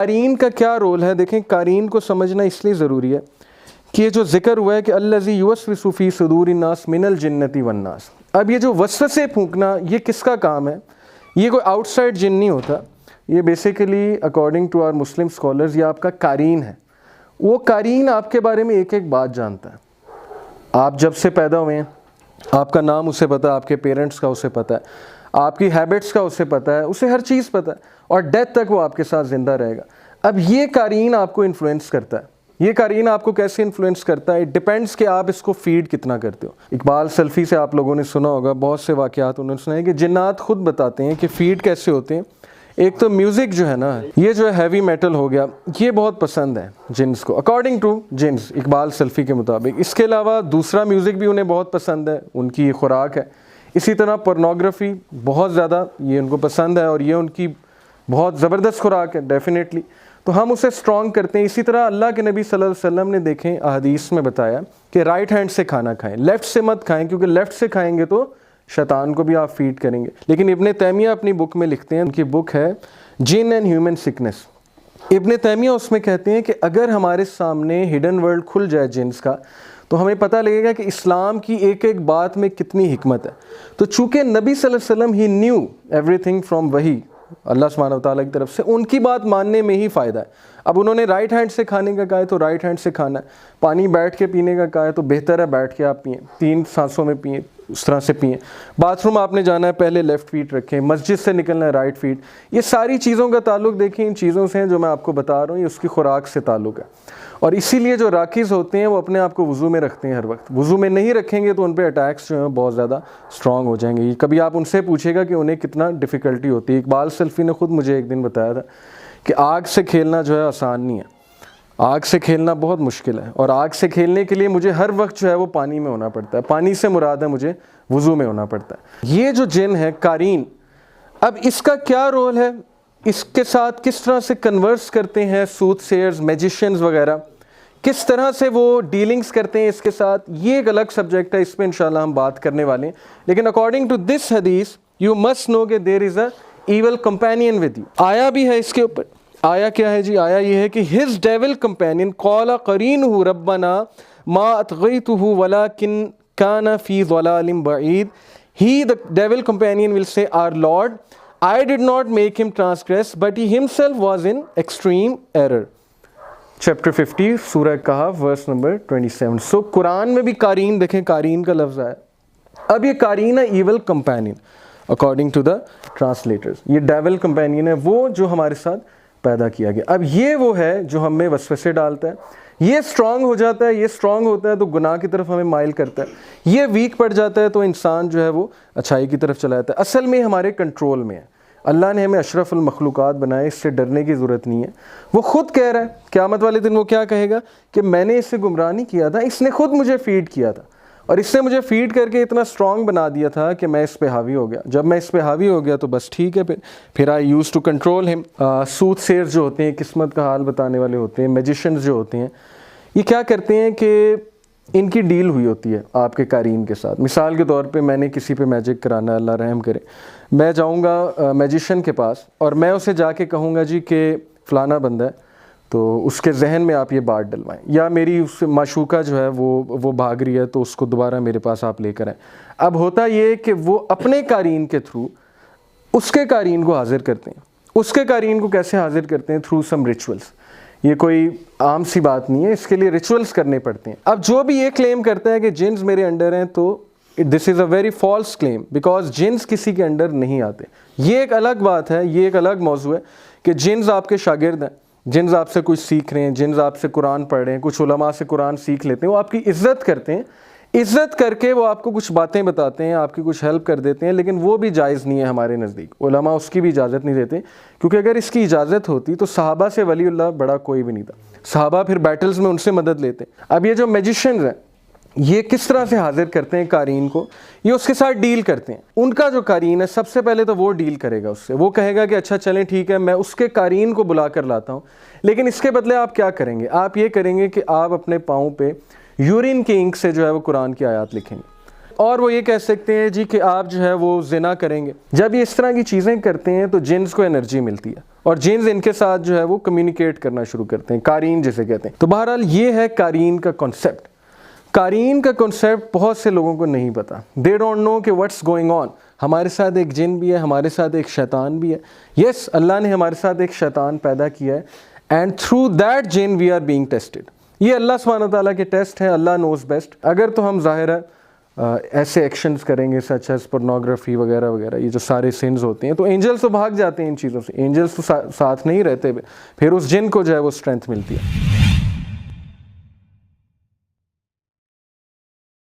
कारीन का क्या रोल है? देखें, कारीन को समझना इसलिए ज़रूरी है कि ये जो जिक्र हुआ है कि अल्लज़ी युवस्विसु फ़ी सुदूरिन नास मिनल जिन्नति वन नास। अब ये जो वसवसे फूंकना, ये किसका काम है? ये कोई आउटसाइड जिन नहीं होता, ये basically according to our Muslim scholars ये आपका कारीन है। वो कारीन आपके बारे में एक एक बात जानता है। आप जब से पैदा हुए हैं, आपका नाम उसे पता है, आपके पेरेंट्स का उसे पता है, आपकी हैबिट्स का उसे पता है, उसे हर चीज़ पता है, और डेथ तक वो आपके साथ ज़िंदा रहेगा। अब ये कारीन आपको इन्फ्लुएंस करता है। ये कारीन आपको कैसे इन्फ्लुएंस करता है? इट डिपेंड्स कि आप इसको फीड कितना करते हो। इकबाल सल्फ़ी से आप लोगों ने सुना होगा, बहुत से वाक़यात उन्होंने सुना है कि जिन्नात खुद बताते हैं कि फ़ीड कैसे होते हैं। एक तो म्यूज़िक जो है ना, ये जो है हैवी मेटल हो गया, ये बहुत पसंद है जिन्स को, अकॉर्डिंग टू जिन्स, इकबाल सल्फ़ी के मुताबिक। इसके अलावा दूसरा म्यूज़िक भी उन्हें बहुत पसंद है, उनकी ये खुराक है। इसी तरह पोर्नोग्राफी बहुत ज़्यादा ये उनको पसंद है और ये उनकी बहुत ज़बरदस्त खुराक है डेफिनेटली, तो हम उसे स्ट्रॉन्ग करते हैं। इसी तरह अल्लाह के नबी सल्लल्लाहु अलैहि वसल्लम ने देखें अहदीस में बताया कि राइट हैंड से खाना खाएं, लेफ़्ट से मत खाएं, क्योंकि लेफ़्ट से खाएंगे तो शैतान को भी आप फीड करेंगे। लेकिन इब्ने तैमिया अपनी बुक में लिखते हैं, उनकी बुक है जिन एंड ह्यूमन सिकनेस। इब्ने तैमिया उसमें कहते हैं कि अगर हमारे सामने हिडन वर्ल्ड खुल जाए जिन्स का, तो हमें पता लगेगा कि इस्लाम की एक एक बात में कितनी हिकमत है। तो चूँकि नबी सल्लल्लाहु अलैहि वसल्लम ही न्यू एवरीथिंग फ्रॉम वही अल्लाह सुब्हानहू व तआला की तरफ से, उनकी बात मानने में ही फ़ायदा है। अब उन्होंने राइट हैंड से खाने का कहा है तो राइट हैंड से खाना है, पानी बैठ के पीने का कहा है तो बेहतर है बैठ के आप पिएँ, 3 सांसों में पिएँ, उस तरह से पिएँ। बाथरूम आपने जाना है, पहले लेफ़्ट फीट रखें, मस्जिद से निकलना है राइट फीट। ये सारी चीज़ों का ताल्लुक़ देखें इन चीज़ों से हैं जो मैं आपको बता रहा हूँ, ये उसकी खुराक से ताल्लुक़ है। और इसीलिए जो राकीज़ होते हैं वो अपने आप को वज़ू में रखते हैं हर वक्त। वज़ू में नहीं रखेंगे तो उन पर अटैक्स जो हैं बहुत ज़्यादा स्ट्रॉन्ग हो जाएंगे। कभी आप उनसे पूछेगा कि उन्हें कितना डिफ़िकल्टी होती है। इकबाल सल्फ़ी ने ख़ुद मुझे एक दिन बताया था कि आग से खेलना जो है आसान नहीं है, आग से खेलना बहुत मुश्किल है, और आग से खेलने के लिए मुझे हर वक्त जो है वो पानी में होना पड़ता है। पानी से मुराद है मुझे वज़ू में होना पड़ता है। ये जो जिन है कारीन, अब इसका क्या रोल है, इसके साथ किस तरह से कन्वर्स करते हैं सूदसेयर्स, मैजिशियंस वगैरह, किस तरह से वो डीलिंग्स करते हैं इसके साथ, ये एक अलग सब्जेक्ट है, इस पर इंशाल्लाह हम बात करने वाले हैं। लेकिन अकॉर्डिंग टू दिस हदीस यू मस्ट नो कि there is a evil companion with you. आया भी है इसके ऊपर। आया क्या है जी? आया ये है कि हिज डेविल कंपेनियन क़ाला क़रीनुहु रब्बना मा अतग़यतुहु वलाकिन काना फ़ी ज़लालिम बईद। He, the devil companion, will say, Our Lord, I did not make him transgress, but he himself was in extreme error. Chapter 50, Surah Kahf, verse number 27. So, Quran में भी कारीन, देखें कारीन का लफ्ज़ आया। अब ये कारीन है evil companion, according to the translators. ये devil companion है वो जो हमारे साथ पैदा किया गया। अब ये वो है जो हमें वसवसे डालता है, ये स्ट्रॉन्ग हो जाता है, ये स्ट्रॉन्ग होता है तो गुनाह की तरफ हमें माइल करता है, ये वीक पड़ जाता है तो इंसान जो है वो अच्छाई की तरफ चला जाता है। असल में हमारे कंट्रोल में है। अल्लाह ने हमें अशरफुल मखलूक़ात बनाए, इससे डरने की ज़रूरत नहीं है। वो ख़ुद कह रहा है क़यामत वाले दिन वो क्या कहेगा कि मैंने इससे गुमराह नहीं किया था, इसने ख़ुद मुझे फ़ीड किया था और इससे मुझे फ़ीड करके इतना स्ट्रॉन्ग बना दिया था कि मैं इस पे हावी हो गया। जब मैं इस पे हावी हो गया तो बस ठीक है, फिर आई यूज़ टू कंट्रोल हिम। सूदसेयर जो होते हैं, किस्मत का हाल बताने वाले होते हैं, मैजिशियंस जो होते हैं, ये क्या करते हैं कि इनकी डील हुई होती है आपके कारीन के साथ। मिसाल के तौर पे मैंने किसी पे मैजिक कराना है, अल्लाह रहम करे, मैं जाऊंगा मैजिशियन के पास और मैं उसे जाके कहूँगा जी कि फ़लाना बंदा है तो उसके जहन में आप ये बात डलवाएं, या मेरी उस माशूका जो है वो भाग रही है तो उसको दोबारा मेरे पास आप लेकर आएँ। अब होता ये कि वो अपने कारीन के थ्रू उसके कारीन को हाजिर करते हैं। उसके कारीन को कैसे हाजिर करते हैं? Through some rituals. ये कोई आम सी बात नहीं है, इसके लिए रिचुअल्स करने पड़ते हैं। अब जो भी ये क्लेम करता है कि जिन्स मेरे अंडर हैं, तो this is a very false claim, because जिन्स किसी के अंडर नहीं आते। ये एक अलग बात है, ये एक अलग मौजू है कि जिन्स आपके शागिर्द हैं, जिन्स आपसे कुछ सीख रहे हैं, जिन्स आपसे कुरान पढ़ रहे हैं, कुछ उलमा से कुरान सीख लेते हैं, वो आपकी इज़्ज़त करते हैं, इज़्ज़त करके वो आपको कुछ बातें बताते हैं, आपकी कुछ हेल्प कर देते हैं, लेकिन वो भी जायज़ नहीं है हमारे नज़दीक। उलमा उसकी भी इजाज़त नहीं देते, क्योंकि अगर इसकी इजाज़त होती तो सहाबा से वलीउल्लाह बड़ा कोई भी नहीं था। सहाबा फिर बैटल्स में उनसे मदद लेते। अब ये जो मैजिशियंस हैं, ये किस तरह से हाजिर करते हैं कारीन को? ये उसके साथ डील करते हैं। उनका जो कारीन है, सबसे पहले तो वो डील करेगा उससे। वो कहेगा कि अच्छा चलें ठीक है, मैं उसके कारीन को बुला कर लाता हूँ, लेकिन इसके बदले आप क्या करेंगे? आप ये करेंगे कि आप अपने पाँव पे यूरिन के इंक से जो है वो कुरान की आयत लिखेंगे, और वो ये कह सकते हैं जी कि आप जो है वो जिना करेंगे। जब ये इस तरह की चीज़ें करते हैं तो जिन्स को एनर्जी मिलती है। और जिन्स इनके साथ जो है वो कम्युनिकेट करना शुरू करते हैं, कारीन जिसे कहते हैं। तो बहरहाल ये है कारीन का कॉन्सेप्ट। कारीन का कॉन्सेप्ट बहुत से लोगों को नहीं पता, दे डोंट नो कि व्हाट्स गोइंग ऑन। हमारे साथ एक जिन भी है, हमारे साथ एक शैतान भी है। यस, अल्लाह ने हमारे साथ एक शैतान पैदा किया है एंड थ्रू दैट जिन वी आर बीइंग टेस्टेड। ये अल्लाह सुब्हानहू व तआला के टेस्ट हैं, अल्लाह नोज बेस्ट। अगर तो हम ज़ाहिर है ऐसे एक्शंस करेंगे सच एज पोर्नोग्राफी वगैरह वगैरह, ये जो सारे सिन्स होते हैं, तो एंजल्स तो भाग जाते हैं इन चीज़ों से, एंजल्स तो साथ नहीं रहते, फिर उस जिन को जो है वो स्ट्रेंथ मिलती है।